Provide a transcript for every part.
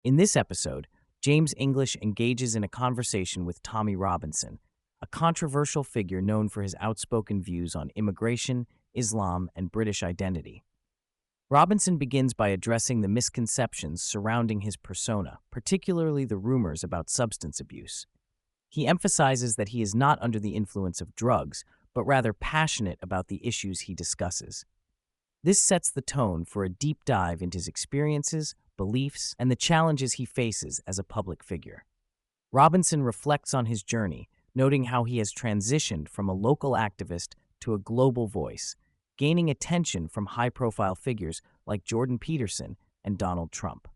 In this episode, James English engages in a conversation with Tommy Robinson, a controversial figure known for his outspoken views on immigration, Islam, and British identity. Robinson begins by addressing the misconceptions surrounding his persona, particularly the rumors about substance abuse. He emphasizes that he is not under the influence of drugs, but rather passionate about the issues he discusses. This sets the tone for a deep dive into his experiences, beliefs, and the challenges he faces as a public figure. Robinson reflects on his journey, noting how he has transitioned from a local activist to a global voice, gaining attention from high-profile figures like Jordan Peterson and Donald Trump.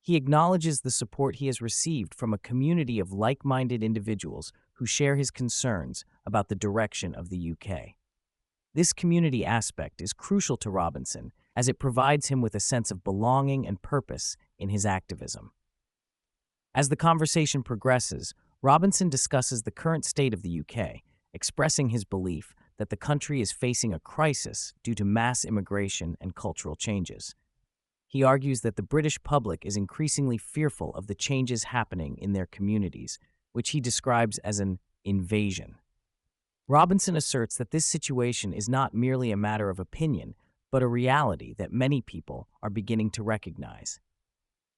He acknowledges the support he has received from a community of like-minded individuals who share his concerns about the direction of the UK. This community aspect is crucial to Robinson as it provides him with a sense of belonging and purpose in his activism. As the conversation progresses, Robinson discusses the current state of the UK, expressing his belief that the country is facing a crisis due to mass immigration and cultural changes. He argues that the British public is increasingly fearful of the changes happening in their communities, which he describes as an invasion. Robinson asserts that this situation is not merely a matter of opinion, but a reality that many people are beginning to recognize.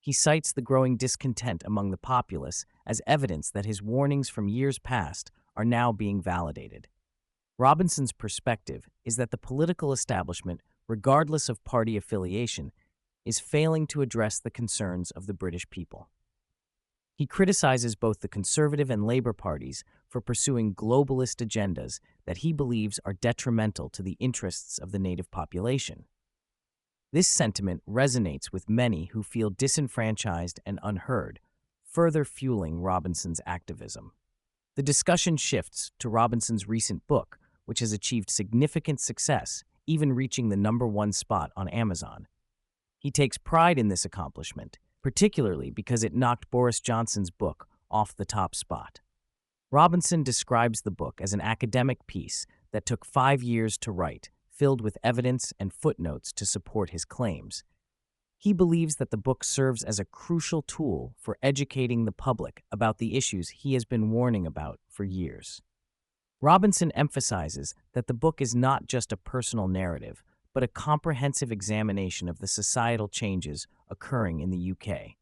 He cites the growing discontent among the populace as evidence that his warnings from years past are now being validated. Robinson's perspective is that the political establishment, regardless of party affiliation, is failing to address the concerns of the British people. He criticizes both the Conservative and Labour parties for pursuing globalist agendas that he believes are detrimental to the interests of the native population. This sentiment resonates with many who feel disenfranchised and unheard, further fueling Robinson's activism. The discussion shifts to Robinson's recent book, which has achieved significant success, even reaching the #1 spot on Amazon. He takes pride in this accomplishment, particularly because it knocked Boris Johnson's book off the top spot. Robinson describes the book as an academic piece that took 5 years to write, filled with evidence and footnotes to support his claims. He believes that the book serves as a crucial tool for educating the public about the issues he has been warning about for years. Robinson emphasizes that the book is not just a personal narrative, but a comprehensive examination of the societal changes occurring in the UK.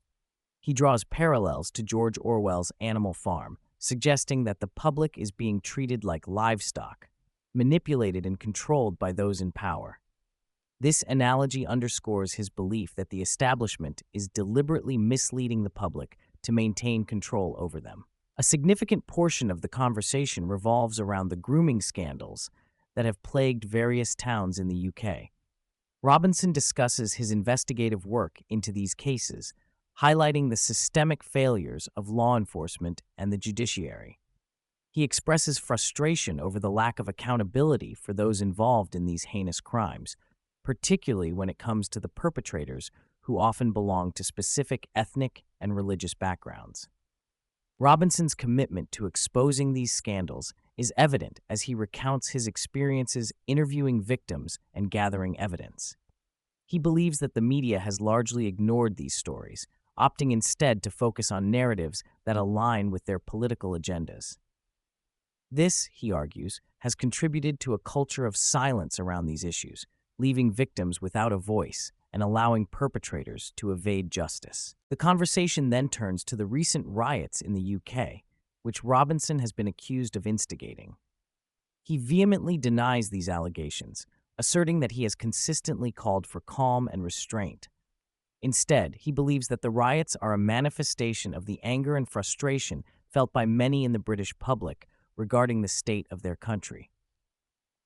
He draws parallels to George Orwell's Animal Farm, suggesting that the public is being treated like livestock, manipulated and controlled by those in power. This analogy underscores his belief that the establishment is deliberately misleading the public to maintain control over them. A significant portion of the conversation revolves around the grooming scandals that have plagued various towns in the UK. Robinson discusses his investigative work into these cases, highlighting the systemic failures of law enforcement and the judiciary. He expresses frustration over the lack of accountability for those involved in these heinous crimes, particularly when it comes to the perpetrators who often belong to specific ethnic and religious backgrounds. Robinson's commitment to exposing these scandals is evident as he recounts his experiences interviewing victims and gathering evidence. He believes that the media has largely ignored these stories, opting instead to focus on narratives that align with their political agendas. This, he argues, has contributed to a culture of silence around these issues, leaving victims without a voice and allowing perpetrators to evade justice. The conversation then turns to the recent riots in the UK, which Robinson has been accused of instigating. He vehemently denies these allegations, asserting that he has consistently called for calm and restraint. Instead, he believes that the riots are a manifestation of the anger and frustration felt by many in the British public regarding the state of their country.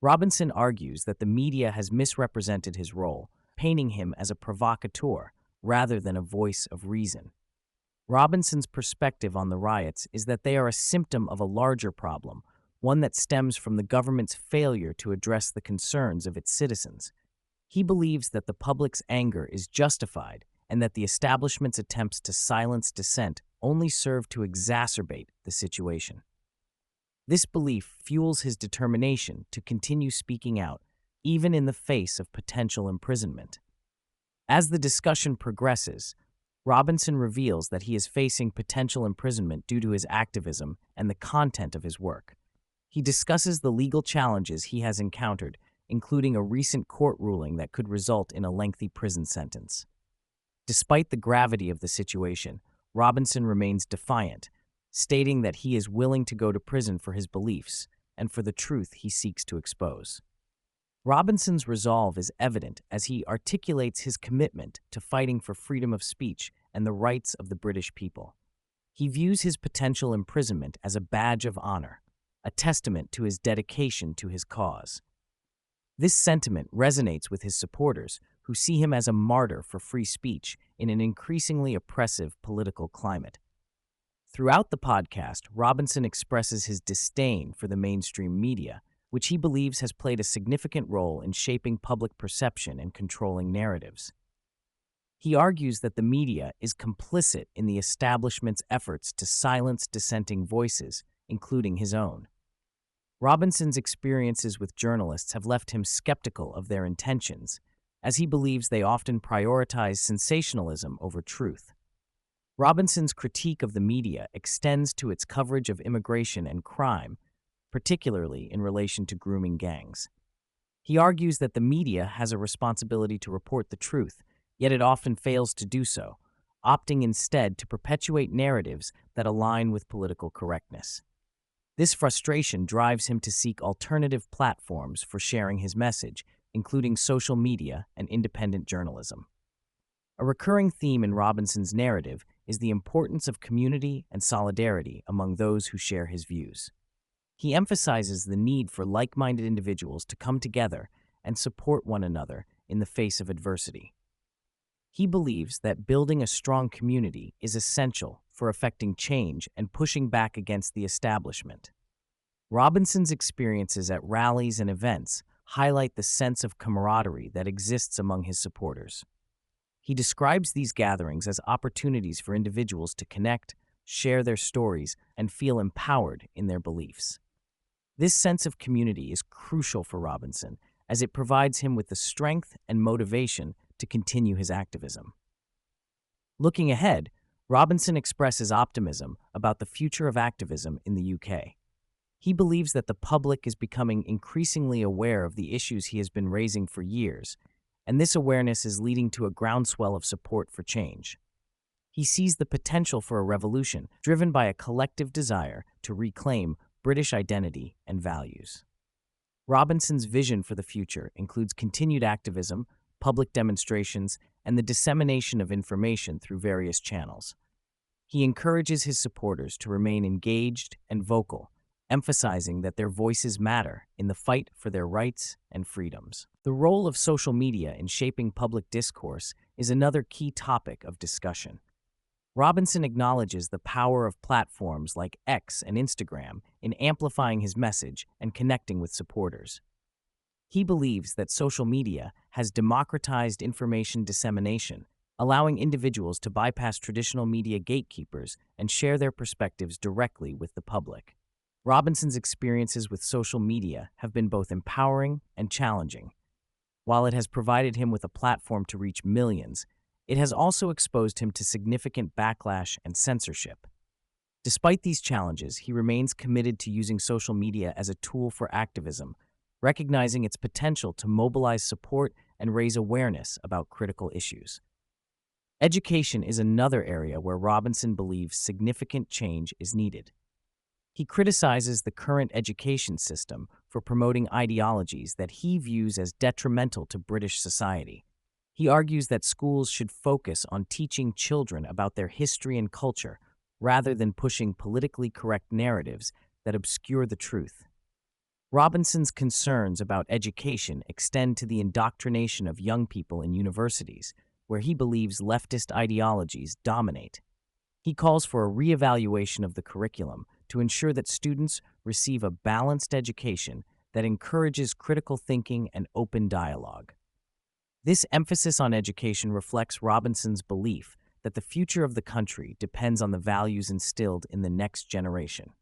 Robinson argues that the media has misrepresented his role, painting him as a provocateur rather than a voice of reason. Robinson's perspective on the riots is that they are a symptom of a larger problem, one that stems from the government's failure to address the concerns of its citizens. He believes that the public's anger is justified and that the establishment's attempts to silence dissent only serve to exacerbate the situation. This belief fuels his determination to continue speaking out, even in the face of potential imprisonment. As the discussion progresses, Robinson reveals that he is facing potential imprisonment due to his activism and the content of his work. He discusses the legal challenges he has encountered, including a recent court ruling that could result in a lengthy prison sentence. Despite the gravity of the situation, Robinson remains defiant, stating that he is willing to go to prison for his beliefs and for the truth he seeks to expose. Robinson's resolve is evident as he articulates his commitment to fighting for freedom of speech and the rights of the British people. He views his potential imprisonment as a badge of honor, a testament to his dedication to his cause. This sentiment resonates with his supporters, who see him as a martyr for free speech in an increasingly oppressive political climate. Throughout the podcast, Robinson expresses his disdain for the mainstream media, which he believes has played a significant role in shaping public perception and controlling narratives. He argues that the media is complicit in the establishment's efforts to silence dissenting voices, including his own. Robinson's experiences with journalists have left him skeptical of their intentions, as he believes they often prioritize sensationalism over truth. Robinson's critique of the media extends to its coverage of immigration and crime, particularly in relation to grooming gangs. He argues that the media has a responsibility to report the truth, yet it often fails to do so, opting instead to perpetuate narratives that align with political correctness. This frustration drives him to seek alternative platforms for sharing his message, including social media and independent journalism. A recurring theme in Robinson's narrative is the importance of community and solidarity among those who share his views. He emphasizes the need for like-minded individuals to come together and support one another in the face of adversity. He believes that building a strong community is essential for effecting change and pushing back against the establishment. Robinson's experiences at rallies and events highlight the sense of camaraderie that exists among his supporters. He describes these gatherings as opportunities for individuals to connect, share their stories, and feel empowered in their beliefs. This sense of community is crucial for Robinson, as it provides him with the strength and motivation to continue his activism. Looking ahead, Robinson expresses optimism about the future of activism in the UK. He believes that the public is becoming increasingly aware of the issues he has been raising for years, and this awareness is leading to a groundswell of support for change. He sees the potential for a revolution driven by a collective desire to reclaim British identity and values. Robinson's vision for the future includes continued activism, public demonstrations, and the dissemination of information through various channels. He encourages his supporters to remain engaged and vocal, emphasizing that their voices matter in the fight for their rights and freedoms. The role of social media in shaping public discourse is another key topic of discussion. Robinson acknowledges the power of platforms like X and Instagram in amplifying his message and connecting with supporters. He believes that social media has democratized information dissemination, allowing individuals to bypass traditional media gatekeepers and share their perspectives directly with the public. Robinson's experiences with social media have been both empowering and challenging. While it has provided him with a platform to reach millions, it has also exposed him to significant backlash and censorship. Despite these challenges, he remains committed to using social media as a tool for activism, recognizing its potential to mobilize support and raise awareness about critical issues. Education is another area where Robinson believes significant change is needed. He criticizes the current education system for promoting ideologies that he views as detrimental to British society. He argues that schools should focus on teaching children about their history and culture rather than pushing politically correct narratives that obscure the truth. Robinson's concerns about education extend to the indoctrination of young people in universities, where he believes leftist ideologies dominate. He calls for a reevaluation of the curriculum to ensure that students receive a balanced education that encourages critical thinking and open dialogue. This emphasis on education reflects Robinson's belief that the future of the country depends on the values instilled in the next generation.